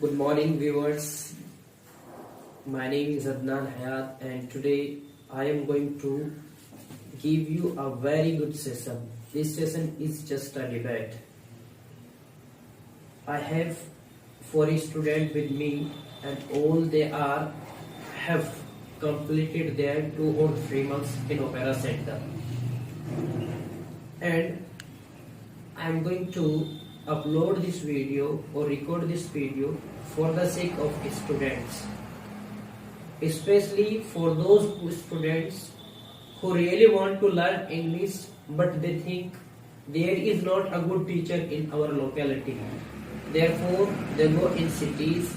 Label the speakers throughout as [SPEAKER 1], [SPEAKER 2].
[SPEAKER 1] Good morning, viewers. My name is Adnan Hayat, and today I am going to give you a very good session. This session is just a debate. I have four students with me, and all they are have completed their 2 or 3 months in Opera Center, and I am going to upload this video or record this video for the sake of students, especially for those students who really want to learn English but they think there is not a good teacher in our locality. Therefore, they go in cities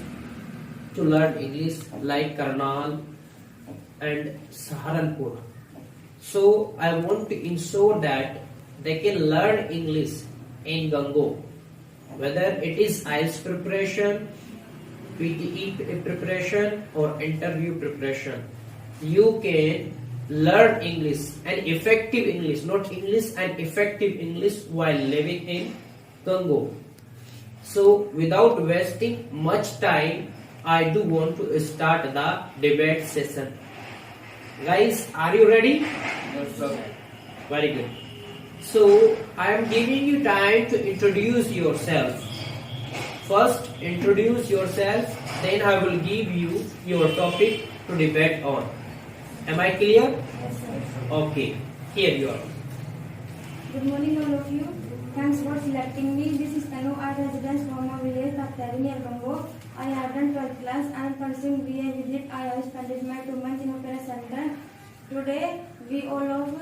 [SPEAKER 1] to learn English like Karnal and Saharanpur. So I want to ensure that they can learn English in Gango, whether it is IELTS preparation, PTE preparation or interview preparation. You can learn English and effective English, not English and effective English while living in Gango. So without wasting much time, I do want to start the debate session. Guys, are you ready?
[SPEAKER 2] Yes, sir.
[SPEAKER 1] Very good. So I am giving you time to introduce yourself. First, introduce yourself, then I will give you your topic to debate on. Am I clear?
[SPEAKER 3] Yes, sir.
[SPEAKER 1] Okay, here you are.
[SPEAKER 3] Good morning, all of you. Thanks for selecting me. This is Tanu, a resident from a village Taktari near Gango. I have done 12th class. I am pursuing BA with it. I have spent my 2 months in Opera Center. Today, we all of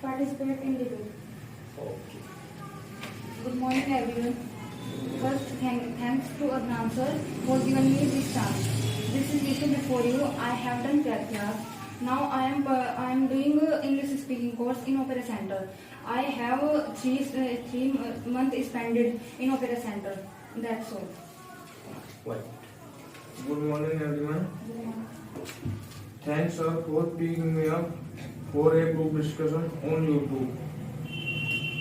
[SPEAKER 3] participate in debate.
[SPEAKER 1] Okay.
[SPEAKER 4] Good morning, everyone. First, thanks to Adnan sir for giving me this chance. This is Isha before you. I have done 12th class. Now I am doing English speaking course in Opera Center. I have three months spent in Opera Center. That's all.
[SPEAKER 1] What?
[SPEAKER 2] Good morning, everyone. Thanks, sir, for picking me up for a group discussion on YouTube.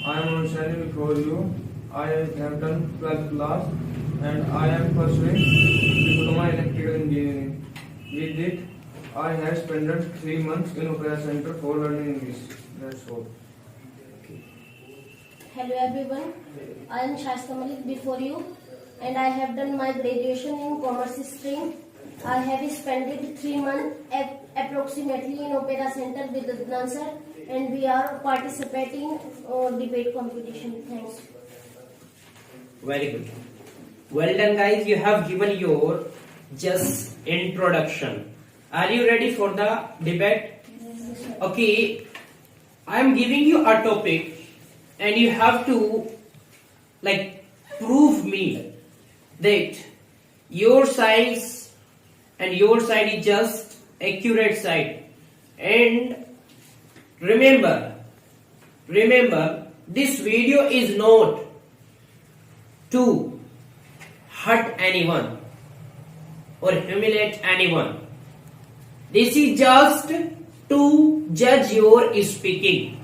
[SPEAKER 2] I am on standing before you. I have done 12th class and I am pursuing Diploma in Electrical Engineering. With it, I have spent 3 months in Opera Center for learning English. That's all.
[SPEAKER 5] Hello everyone, I am Shasta Malik before you and I have done my graduation in commerce stream. I have spent 3 months approximately in Opera Center with Adnan sir and we are participating debate competition. Thanks.
[SPEAKER 1] Very good. Well done, guys. You have given your just introduction. Are you ready for the debate?
[SPEAKER 5] Yes, sir.
[SPEAKER 1] Okay, I am giving you a topic and you have to prove me that your size and your side is just accurate side. And remember, this video is not to hurt anyone or humiliate anyone. This is just to judge your speaking.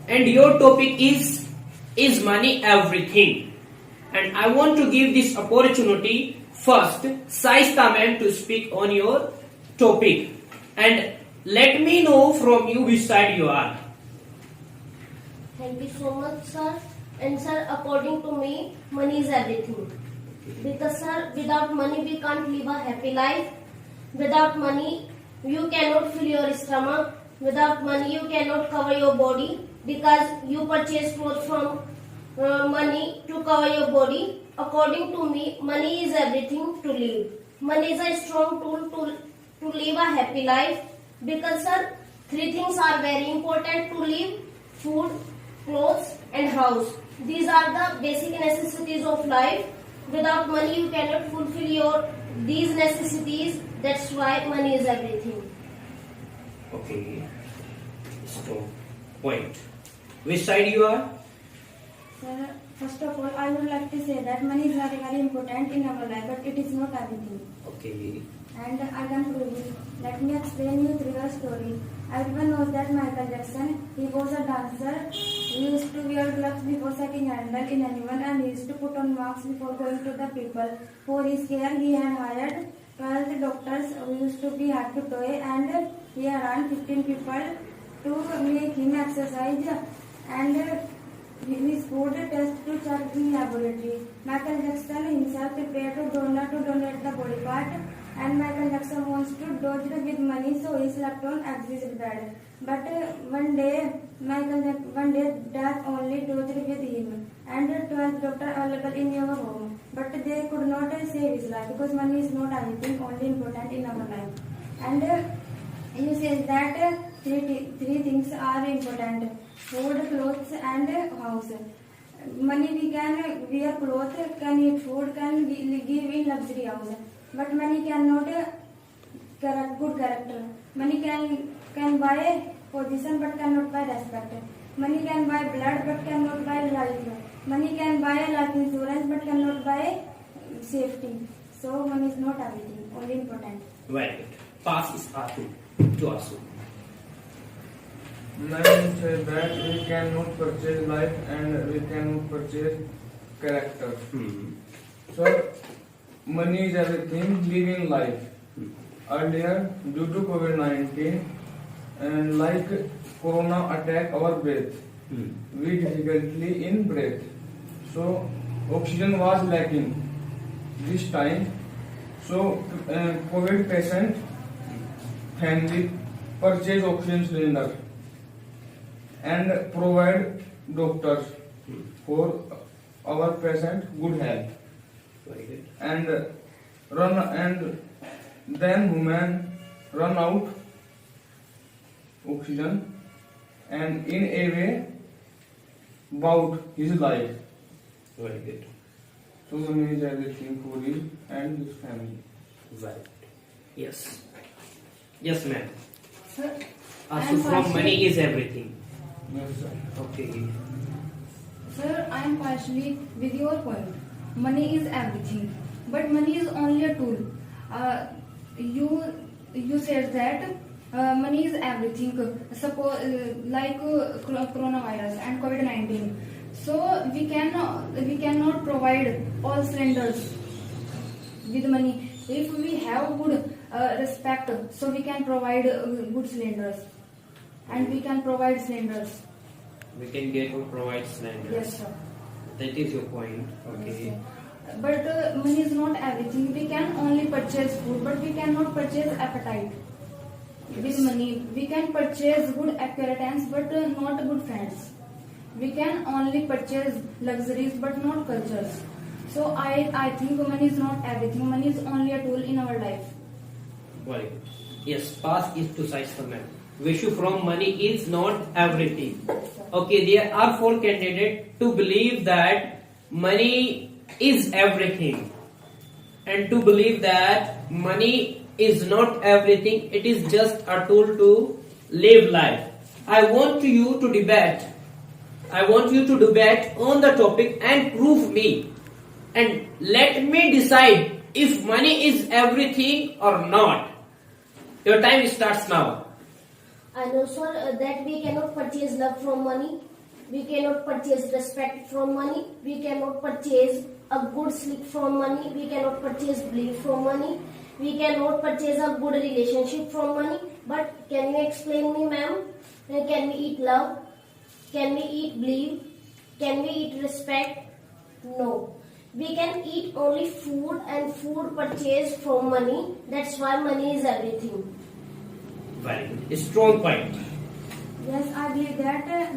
[SPEAKER 1] And your topic is money everything. And I want to give this opportunity first, Saista ma'am, to speak on your topic. And let me know from you which side you are.
[SPEAKER 5] Thank you so much, sir. And sir, according to me, money is everything. Because sir, without money we can't live a happy life. Without money, you cannot fill your stomach. Without money, you cannot cover your body because you purchase clothes from money to cover your body. According to me, money is everything to live. Money is a strong tool to live a happy life because sir, 3 things are very important to live: food, clothes and house. These are the basic necessities of life. Without money, you cannot fulfill these necessities. That's why money is everything.
[SPEAKER 1] Okay. So, point. Which side you are?
[SPEAKER 3] Sir, First of all, I would like to say that money is very, very important in our life, but it is not everything.
[SPEAKER 1] Okay.
[SPEAKER 3] And I can prove it. Let me explain you through a story. Everyone knows that Michael Jackson, he was a dancer. He used to wear gloves before setting handle in anyone, and he used to put on masks before going to the people. For his care, he had hired 12 doctors who used to be head to toe, and he had hired 15 people to make him exercise and his food test to check in laboratory. Michael Jackson himself prepared to donate the body part, and Michael Jackson wants to dodge with money, so he slept on exit bed. But one day death only dodged with him, and 12 doctors available in your home, but they could not save his life because money is not everything, only important in our life. And you say that three things are important: food, clothes, and house. Money we can wear clothes, can eat food, can give in luxury house. But money cannot good character. Money can buy position but cannot buy respect. Money can buy blood but cannot buy life. Money can buy life insurance but cannot buy safety. So money is not everything, only important.
[SPEAKER 1] Very good. Pass is Asu to Asu.
[SPEAKER 2] Man said that we cannot purchase life and we cannot purchase character. So, money is everything, living life. Earlier, due to COVID-19, and like Corona attack our breath, we difficulty in breath. So, oxygen was lacking this time. So, COVID patient family purchase oxygen cylinder and provide doctors for our patient good health.
[SPEAKER 1] Very good.
[SPEAKER 2] And then women run out oxygen and in a way bought his life.
[SPEAKER 1] Very good.
[SPEAKER 2] So money is everything for him and his family.
[SPEAKER 1] Very good. Yes. Yes, ma'am.
[SPEAKER 4] Sir, I
[SPEAKER 1] Asu
[SPEAKER 4] am
[SPEAKER 1] from
[SPEAKER 4] partially-
[SPEAKER 1] money is everything.
[SPEAKER 2] Yes, sir.
[SPEAKER 1] Okay.
[SPEAKER 4] Sir, I am partially with your point. Money is everything, but money is only a tool. You said that money is everything. Suppose like coronavirus and COVID-19. So we cannot provide all cylinders with money. If we have good respect, so we can provide good cylinders, and we can provide cylinders.
[SPEAKER 1] We can get or provide cylinders.
[SPEAKER 4] Yes, sir.
[SPEAKER 1] That is your point. Okay.
[SPEAKER 4] Yes, sir. But money is not everything. We can only purchase food, but we cannot purchase appetite. With money, we can purchase good appearance, but not good friends. We can only purchase luxuries, but not cultures. So I think money is not everything. Money is only a tool in our life.
[SPEAKER 1] Very good. Yes, pass is to Saista ma'am. Vishu from money is not everything. Okay, there are 4 candidates to believe that money is everything, and to believe that money is not everything. It is just a tool to live life. I want you to debate. I want you to debate on the topic and prove me, and let me decide if money is everything or not. Your time starts now.
[SPEAKER 5] I know, sir, that we cannot purchase love from money. We cannot purchase respect from money. We cannot purchase a good sleep from money. We cannot purchase belief from money. We cannot purchase a good relationship from money. But can you explain me, ma'am? Can we eat love? Can we eat belief? Can we eat respect? No. We can eat only food, and food purchased from money. That's why money is everything.
[SPEAKER 1] Very good. A strong point.
[SPEAKER 3] Yes, I believe that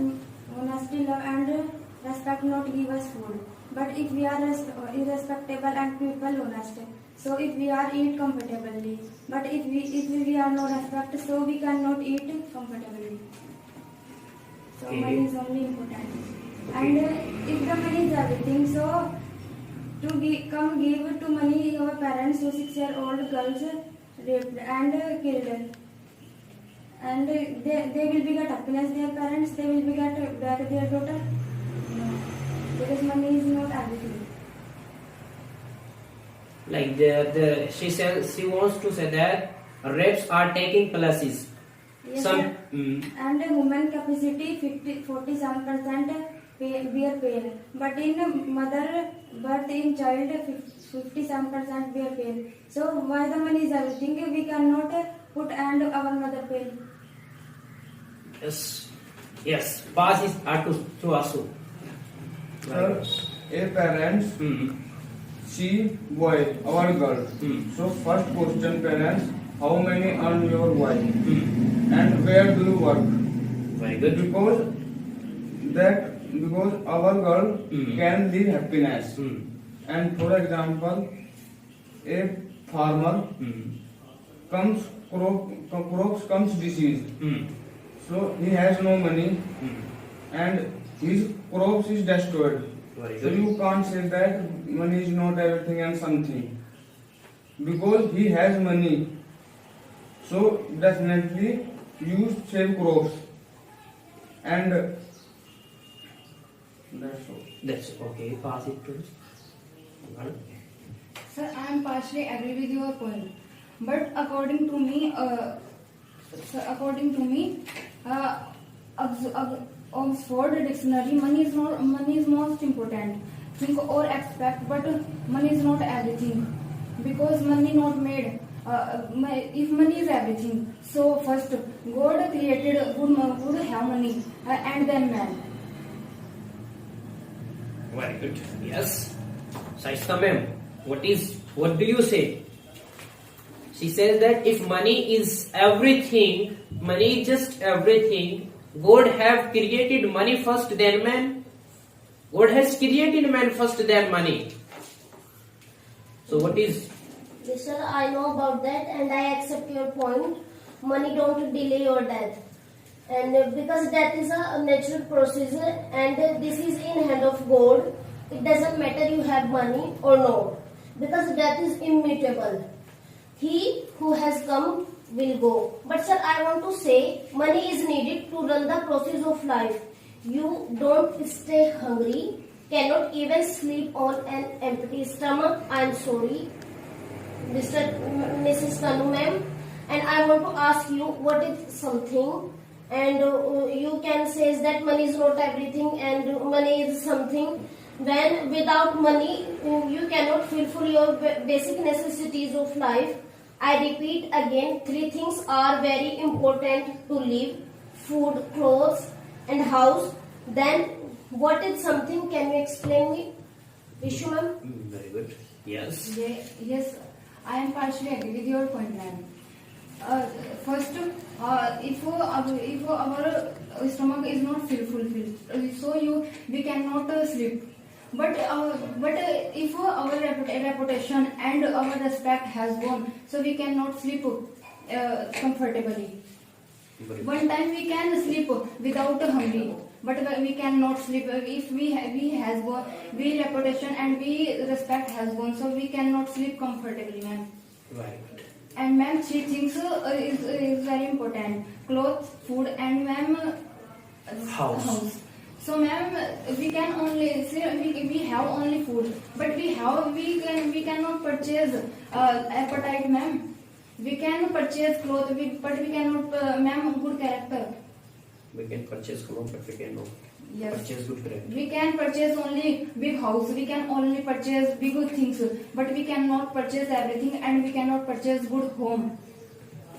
[SPEAKER 3] honesty, love, and respect not give us food. But if we are irrespectable and people honest, so if we are eat comfortably. But if we are no respect, so we cannot eat comfortably. So
[SPEAKER 1] Okay.
[SPEAKER 3] money is only important. And if the money is everything, so to give to money our parents who 6-year-old girls raped and killed. And they will be get happiness, their parents, they will be get back their daughter. No. Because because money is not everything.
[SPEAKER 1] Like she says, she wants to say that reps are taking places.
[SPEAKER 3] Yes,
[SPEAKER 1] Some
[SPEAKER 3] sir. And human capacity 47% bear pain, but in mother birth in child 57% bear pain. So why the money is everything? We cannot put and our mother pain.
[SPEAKER 1] yes. Pass is to Asu.
[SPEAKER 2] Sir, a parents see boy, our girl. So first question, parents, how many earn your boy? And where do you work?
[SPEAKER 1] Very good.
[SPEAKER 2] Because our girl can live happiness. And for example, a farmer crops comes disease. So he has no money and his crops is destroyed.
[SPEAKER 1] Very
[SPEAKER 2] So
[SPEAKER 1] good.
[SPEAKER 2] you can't say that money is not everything and something. Because he has money. So definitely you save crops. And that's all.
[SPEAKER 1] That's okay. Pass it to.
[SPEAKER 4] Sir, I am partially agree with your point, but according to me, Oxford Dictionary, money is most important. Think or expect, but money is not everything, because money not made. If money is everything, so first God created good have money and then man.
[SPEAKER 1] Very good. Yes. Saishta ma'am, what do you say? She says that if money is everything, money is just everything, God have created money first then man. God has created man first then money. So what is?
[SPEAKER 5] Yes, sir, I know about that and I accept your point. Money don't delay your death. And because death is a natural procedure and this is in hand of God, it doesn't matter you have money or no. Because death is immutable. He who has come will go. But sir, I want to say money is needed to run the process of life. You don't stay hungry, cannot even sleep on an empty stomach. I am sorry, Mrs. Tanu ma'am, and I want to ask you what is something, and you can say that money is not everything and money is something. When without money you cannot fulfill your basic necessities of life. I repeat again, 3 things are very important to live: food, clothes and house. Then what is something? Can you explain me, Vishu ma'am?
[SPEAKER 1] Very good. Yes.
[SPEAKER 4] Yes, I am partially agree with your point, ma'am. First, if our stomach is not fulfilled, so we cannot sleep. But if our reputation and our respect has gone, so we cannot sleep comfortably. One time we can sleep without hungry, but we cannot sleep if we has gone, we reputation and we respect has gone, so we cannot sleep comfortably, ma'am.
[SPEAKER 1] Right.
[SPEAKER 4] And ma'am, 3 things is very important: clothes, food, and ma'am
[SPEAKER 1] House.
[SPEAKER 4] So ma'am, we can only we have only food, but we cannot purchase appetite, ma'am. We can purchase clothes, but we cannot, ma'am, good character.
[SPEAKER 1] We can purchase clothes, but we cannot purchase good character.
[SPEAKER 4] We can purchase only big house. We can only purchase big things, but we cannot purchase everything, and we cannot purchase good home.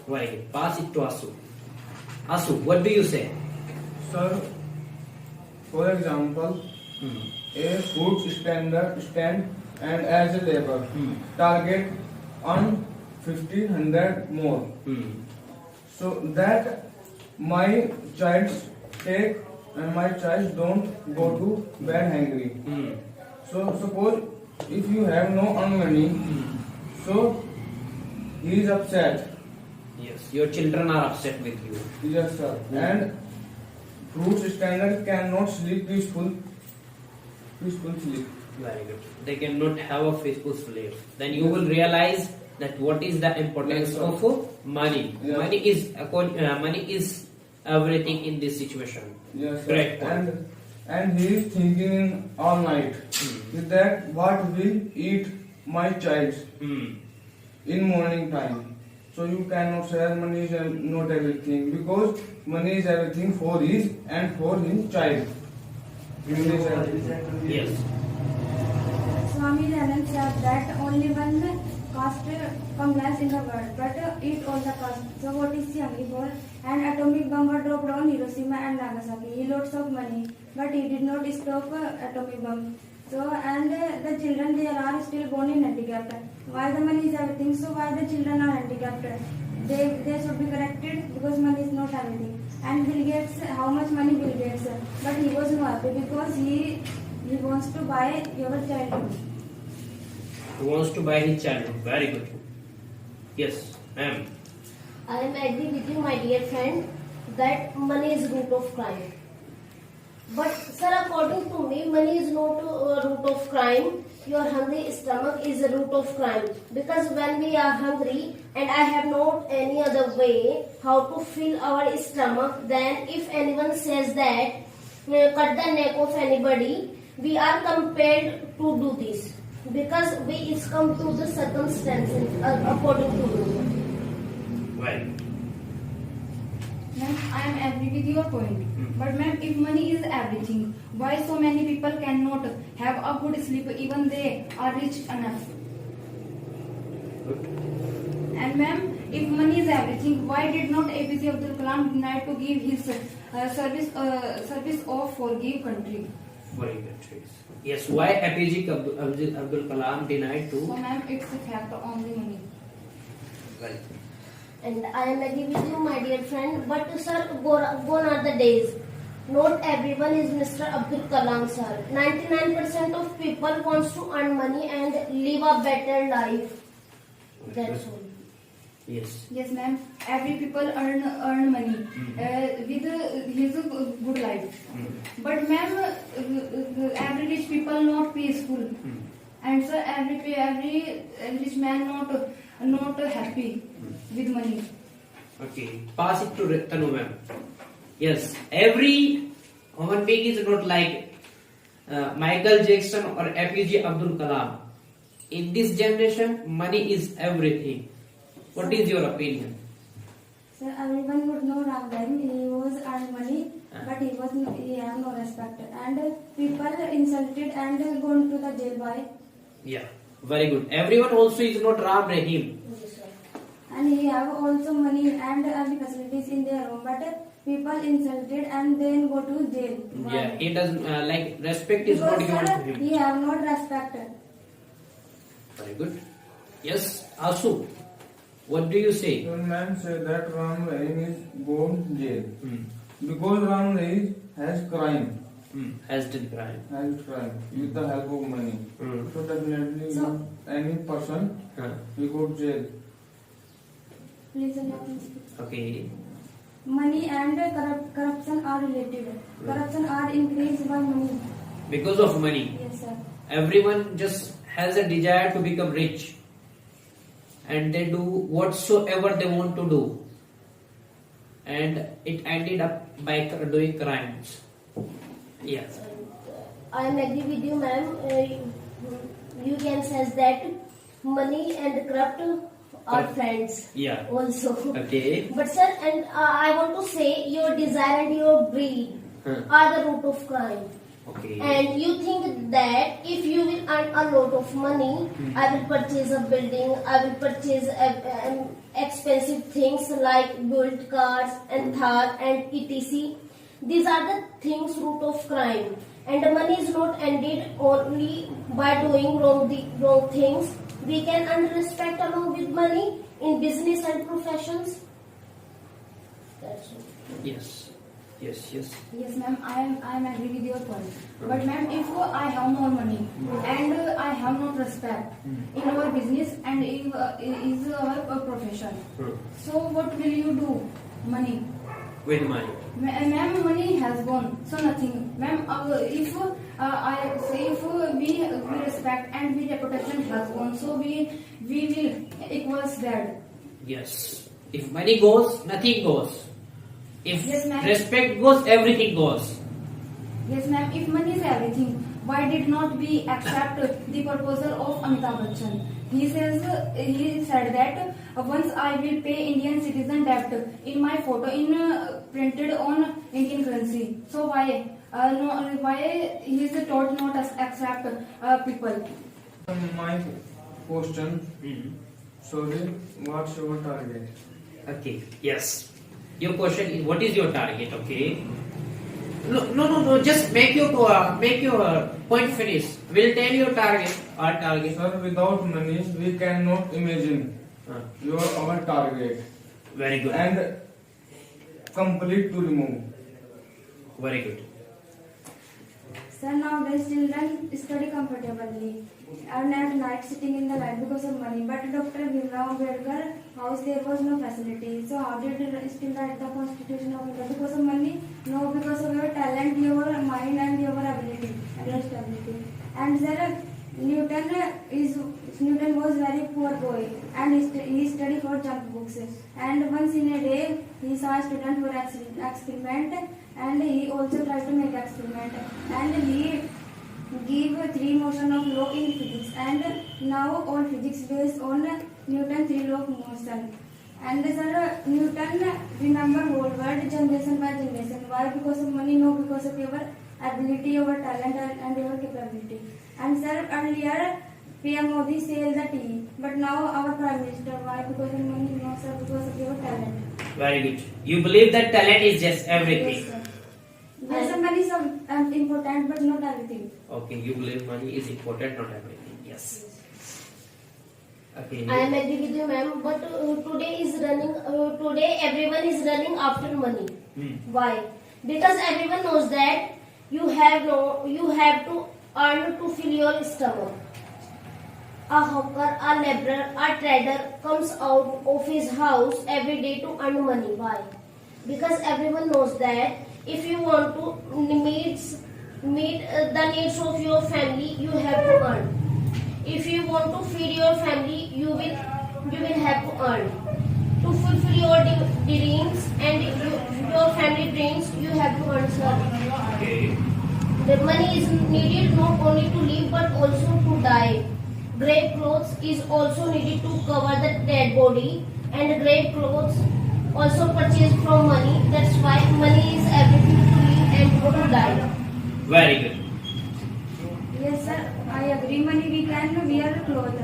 [SPEAKER 1] Right. Pass it to Asu. Asu, what do you say?
[SPEAKER 2] Sir, for example, a food stand and as a labor target on 1,500 more. So that my child take and my child don't go to bed hungry. So suppose if you have no money, so he is upset.
[SPEAKER 1] Yes. Your children are upset with you.
[SPEAKER 2] Yes, sir. And fruit standard cannot sleep peaceful sleep.
[SPEAKER 1] Very good. They cannot have a peaceful sleep. Then you will realize that what is the importance
[SPEAKER 2] Yes, sir.
[SPEAKER 1] of money.
[SPEAKER 2] Yeah.
[SPEAKER 1] Money is everything in this situation.
[SPEAKER 2] Yes, sir.
[SPEAKER 1] Correct point.
[SPEAKER 2] And and he is thinking all night with that what will eat my child in morning time. So you cannot say money is not everything, because money is everything for his and for his child. Money is everything.
[SPEAKER 1] Yes.
[SPEAKER 3] Swami Dayanand said that only one caste comes in the world, but eat all the caste. So what is he hungry for? An atomic bomb was dropped on Hiroshima and Nagasaki. He lots of money, but he did not stop atomic bomb. So and the children, they are still born in handicapped. Why the money is everything? So why the children are handicapped? They should be corrected, because money is not everything. And Bill Gates, how much money Bill Gates? But he was not happy because he wants to buy your childhood.
[SPEAKER 1] He wants to buy his childhood. Very good. Yes, ma'am.
[SPEAKER 5] I am agree with you, my dear friend, that money is root of crime. But sir, according to me, money is not a root of crime. Your hungry stomach is a root of crime. Because when we are hungry and I have not any other way how to fill our stomach, then if anyone says that cut the neck of anybody, we are compelled to do this. Because we is come to the circumstances according to me.
[SPEAKER 1] Right.
[SPEAKER 4] Ma'am, I am agree with your point. But ma'am, if money is everything, why so many people cannot have a good sleep even they are rich enough? And ma'am, if money is everything, why did not APJ Abdul Kalam deny to give his service of forgive country?
[SPEAKER 1] Very good. Yes, why APJ Abdul Kalam denied
[SPEAKER 4] So
[SPEAKER 1] to?
[SPEAKER 4] ma'am, it's a fact on the money.
[SPEAKER 1] Right.
[SPEAKER 5] And I am agree with you, my dear friend. But sir, gone are the days. Not everyone is Mr. Abdul Kalam sir. 99% of people wants to earn money and live a better life. That's all.
[SPEAKER 1] Yes.
[SPEAKER 4] Yes, ma'am. Every people earn money with his good life. But ma'am, every rich people not peaceful, and sir, every rich man not happy with money.
[SPEAKER 1] Okay. Pass it to Tanu ma'am. Yes. Every human being is not like Michael Jackson or APJ Abdul Kalam. In this generation, money is everything. What is your opinion?
[SPEAKER 3] So everyone would know Ram Devin. He was earned money, but he have no respect. And people insulted and gone to the jail by.
[SPEAKER 1] Yeah. Very good. Everyone also is not Ram Rahim.
[SPEAKER 5] Yes, sir.
[SPEAKER 3] And he have also money and every facilities in their home, but people insulted and then go to jail.
[SPEAKER 1] Yeah. He doesn't like respect is not
[SPEAKER 3] Because
[SPEAKER 1] given to
[SPEAKER 3] sir,
[SPEAKER 1] him.
[SPEAKER 3] he have not respect.
[SPEAKER 1] Very good. Yes, Asu. What do you say?
[SPEAKER 2] One man said that Ram Rahim is gone jail because Ram Rahim has crime.
[SPEAKER 1] Has done crime.
[SPEAKER 2] With the help of money. So definitely
[SPEAKER 3] So-
[SPEAKER 2] any person will go to jail.
[SPEAKER 3] Please allow me to speak.
[SPEAKER 1] Okay.
[SPEAKER 3] Money and corruption are related. Corruption are increased by money.
[SPEAKER 1] Because of money.
[SPEAKER 3] Yes, sir.
[SPEAKER 1] Everyone just has a desire to become rich. And they do whatsoever they want to do. And it ended up by doing crimes. Yeah.
[SPEAKER 5] I am agree with you, ma'am. You can say that money and corrupt are friends.
[SPEAKER 1] Yeah.
[SPEAKER 5] Also.
[SPEAKER 1] Okay.
[SPEAKER 5] But sir, and I want to say your desire and your greed are the root of crime.
[SPEAKER 1] Okay.
[SPEAKER 5] And you think that if you will earn a lot of money, I will purchase a building, I will purchase expensive things like built cars and Thar and etc. These are the things root of crime. And the money is not ended only by doing wrong things. We can earn respect along with money in business and professions. That's all.
[SPEAKER 1] Yes. Yes.
[SPEAKER 4] Yes, ma'am. I am agree with your point. But ma'am, if I have more money and I have not respect in our business and is our profession, so what will you do? Money.
[SPEAKER 1] With money.
[SPEAKER 4] Ma'am, money has gone, so nothing. Ma'am, if I say if we respect and we reputation has gone, so we will equals that.
[SPEAKER 1] Yes. If money goes, nothing goes. If
[SPEAKER 4] Yes, ma'am.
[SPEAKER 1] respect goes, everything goes.
[SPEAKER 4] Yes, ma'am. If money is everything, why did not we accept the proposal of Amitabh Bachchan? He said that once I will pay Indian citizen debt in my photo printed on Indian currency. So why why he is told not accept people?
[SPEAKER 2] My question. Sorry, what's your target?
[SPEAKER 1] Okay, yes. Your question is what is your target? Okay. No. Just make your point finish. We'll tell your target. Our target.
[SPEAKER 2] Sir, without money, we cannot imagine our target
[SPEAKER 1] Very good.
[SPEAKER 2] and complete to remove.
[SPEAKER 1] Very good.
[SPEAKER 3] Sir, nowadays children study comfortably and at night sitting in the light because of money. But Dr. Bhimrao Ambedkar house there was no facility. So how did you still write the Constitution of India? Because of money? No, because of your talent, your mind and your ability and your stability. And sir, Newton was very poor boy and he studied for junk books. And once in a day he saw a student for experiment and he also tried to make experiment and he give three motion of law in physics and now all physics based on Newton three law of motion. And sir, Newton remember whole world generation by generation. Why? Because of money? No, because of your ability, your talent and your capability. And sir, earlier PM Modi sell the tea, but now our Prime Minister. Why? Because of money? No, sir, because of your talent.
[SPEAKER 1] Very good. You believe that talent is just everything.
[SPEAKER 3] Yes, sir. Yes, sir, money is important, but not everything.
[SPEAKER 1] Okay, you believe money is important, not everything. Yes. Okay.
[SPEAKER 5] I am agree with you, ma'am. But today everyone is running after money. Why? Because everyone knows that you have to earn to fill your stomach. A hawker, a laborer, a trader comes out of his house every day to earn money. Why? Because everyone knows that if you want to meet the needs of your family, you have to earn. If you want to feed your family, you will have to earn. To fulfill your dreams and your family dreams, you have to earn, sir.
[SPEAKER 1] Okay.
[SPEAKER 5] The money is needed not only to live but also to die. Grave clothes is also needed to cover the dead body, and grave clothes also purchased from money. That's why money is everything to live and to die.
[SPEAKER 1] Very good.
[SPEAKER 3] Yes, sir. I agree. Money we can wear clothes,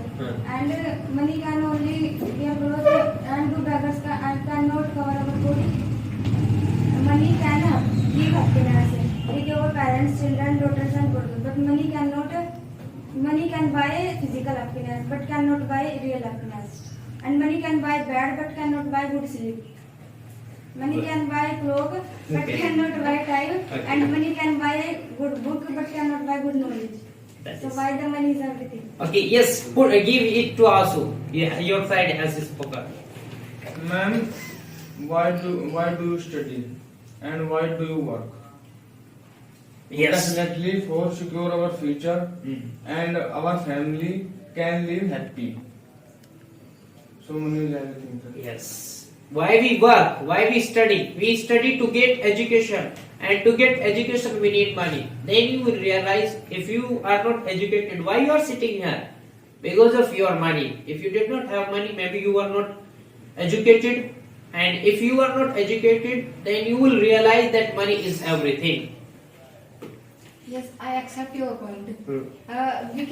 [SPEAKER 3] and money can only wear clothes, and do beggars cannot cover our body. Money can give happiness with your parents, children, daughters, and brothers. But money cannot. Money can buy physical happiness, but cannot buy real happiness. And money can buy bed, but cannot buy good sleep. Money can buy clothes, but cannot buy time. And money can buy good book, but cannot buy good knowledge.
[SPEAKER 1] That
[SPEAKER 3] So
[SPEAKER 1] is-
[SPEAKER 3] why the money is everything?
[SPEAKER 1] Okay, yes, give it to Asu. Yeah, your side has spoken.
[SPEAKER 2] Ma'am, why do you study and why do you work?
[SPEAKER 1] Yes.
[SPEAKER 2] Definitely for secure our future
[SPEAKER 1] Mm.
[SPEAKER 2] and our family can live happy. So money is everything, sir.
[SPEAKER 1] Yes. Why we work? Why we study? We study to get education, and to get education we need money. Then you will realize if you are not educated, why you are sitting here? Because of your money. If you did not have money, maybe you are not educated, and if you are not educated, then you will realize that money is everything.
[SPEAKER 4] Yes, I accept your point. We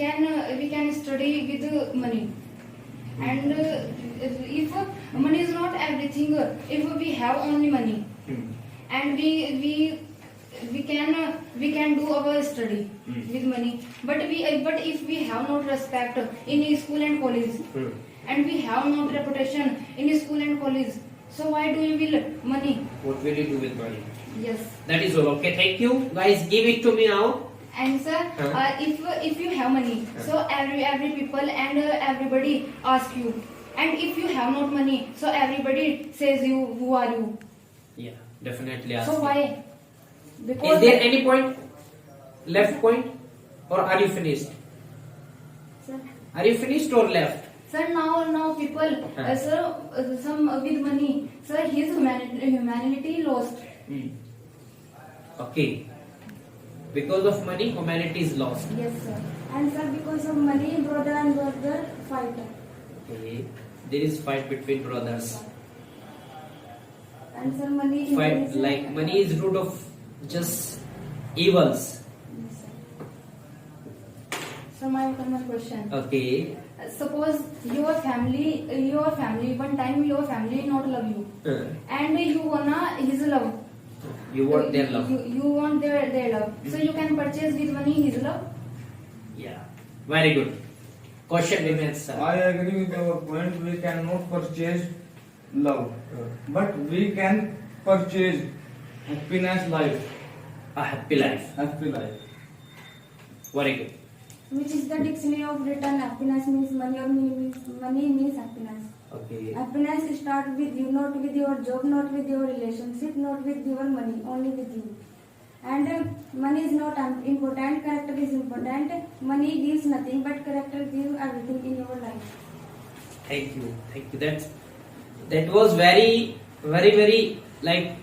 [SPEAKER 4] can study with money, and if money is not everything, if we have only money, and we can do our study with money, but if we have not respect in school and college, and we have not reputation in school and college, so why do you will money?
[SPEAKER 1] What will you do with money?
[SPEAKER 4] Yes.
[SPEAKER 1] That is all. Okay, thank you. Guys, give it to me now.
[SPEAKER 4] And sir, if you have money, so every people and everybody ask you, and if you have not money, so everybody says you, who are you?
[SPEAKER 1] Yeah, definitely.
[SPEAKER 4] So why?
[SPEAKER 1] Is there any point? Left point? Or are you finished?
[SPEAKER 3] Sir,
[SPEAKER 1] Are you finished or left?
[SPEAKER 4] Sir, now people, sir, some with money, sir, his humanity lost.
[SPEAKER 1] Okay. Because of money, humanity is lost.
[SPEAKER 4] Yes, sir.
[SPEAKER 3] And sir, because of money, brother and brother fight.
[SPEAKER 1] Okay. There is fight between brothers.
[SPEAKER 3] And sir, money is
[SPEAKER 1] Fight like money is root of just evils.
[SPEAKER 3] Yes, sir.
[SPEAKER 4] So my question.
[SPEAKER 1] Okay.
[SPEAKER 4] Suppose your family one time your family not love you and you wanna his love.
[SPEAKER 1] You want their love.
[SPEAKER 4] You want their love. So you can purchase with money his love.
[SPEAKER 1] Yeah. Very good. Question remains, sir.
[SPEAKER 2] I agree with your point. We cannot purchase love, but we can purchase happiness life.
[SPEAKER 1] A happy life.
[SPEAKER 2] Happy life.
[SPEAKER 1] Very good.
[SPEAKER 3] Which is the dictionary of written happiness means money or money means happiness.
[SPEAKER 1] Okay.
[SPEAKER 3] Happiness starts with you, not with your job, not with your relationship, not with your money, only with you. And money is not important, character is important. Money gives nothing, but character gives everything in your life.
[SPEAKER 1] Thank you. Thank you. That was very like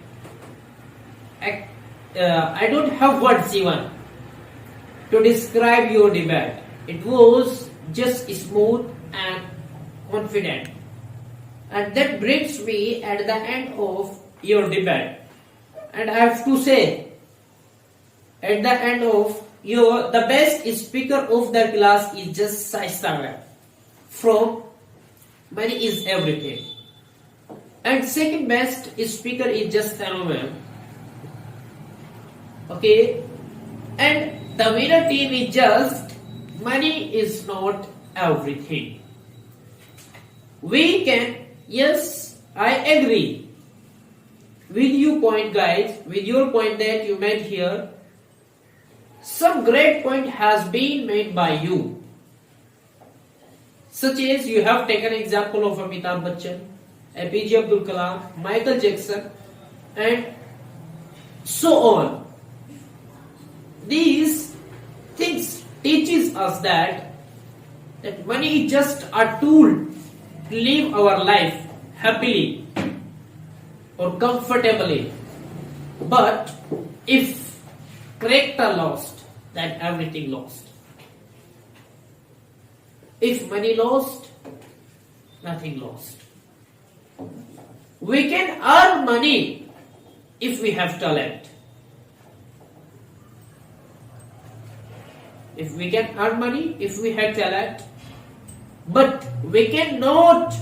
[SPEAKER 1] I don't have words even to describe your debate. It was just smooth and confident. And that brings me at the end of your debate. And I have to say, at the end of the best speaker of the class is just Shaista ma'am from Money is Everything. And second best speaker is just Tanu ma'am. Okay. And the winner team is just Money is Not Everything. We can, yes, I agree with you point guys, with your point that you made here. Some great point has been made by you. Such as you have taken example of Amitabh Bachchan, APJ Abdul Kalam, Michael Jackson and so on. These things teaches us that money is just a tool to live our life happily or comfortably. But if character lost, then everything lost. If money lost, nothing lost. We can earn money if we have talent. If we can earn money, if we have talent, but we cannot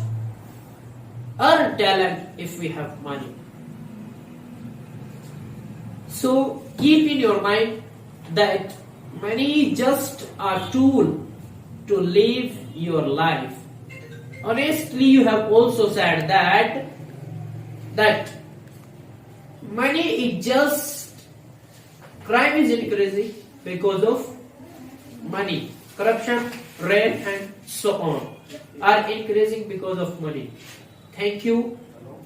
[SPEAKER 1] earn talent if we have money. So keep in your mind that money is just a tool to live your life. Honestly, you have also said that money is just, crime is increasing because of money. Corruption, rape and so on are increasing because of money. Thank you.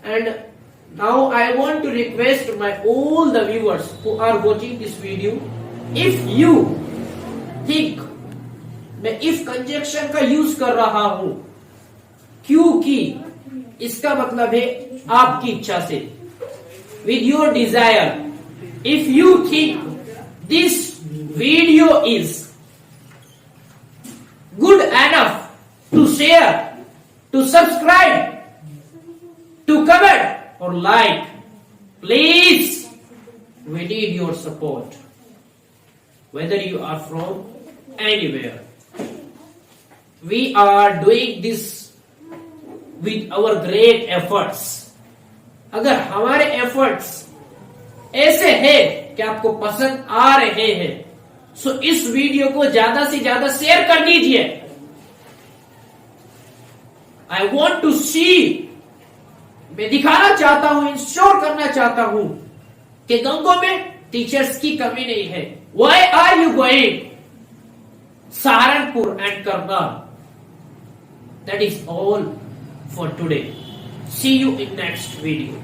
[SPEAKER 1] And now I want to request all the viewers who are watching this video, if you think मैं if conjunction का use कर रहा हूं क्योंकि इसका मतलब है आपकी इच्छा से, with your desire, if you think this video is good enough to share, to subscribe, to comment or like, please, we need your support. Whether you are from anywhere, we are doing this with our great efforts. अगर हमारे efforts ऐसे हैं कि आपको पसंद आ रहे हैं, सो इस वीडियो को ज्यादा से ज्यादा शेयर कर दीजिए. I want to see, मैं दिखाना चाहता हूं, इंश्योर करना चाहता हूं कि गंगों में टीचर्स की कमी नहीं है. Why are you going Saharanpur and Karnal? That is all for today. See you in next video.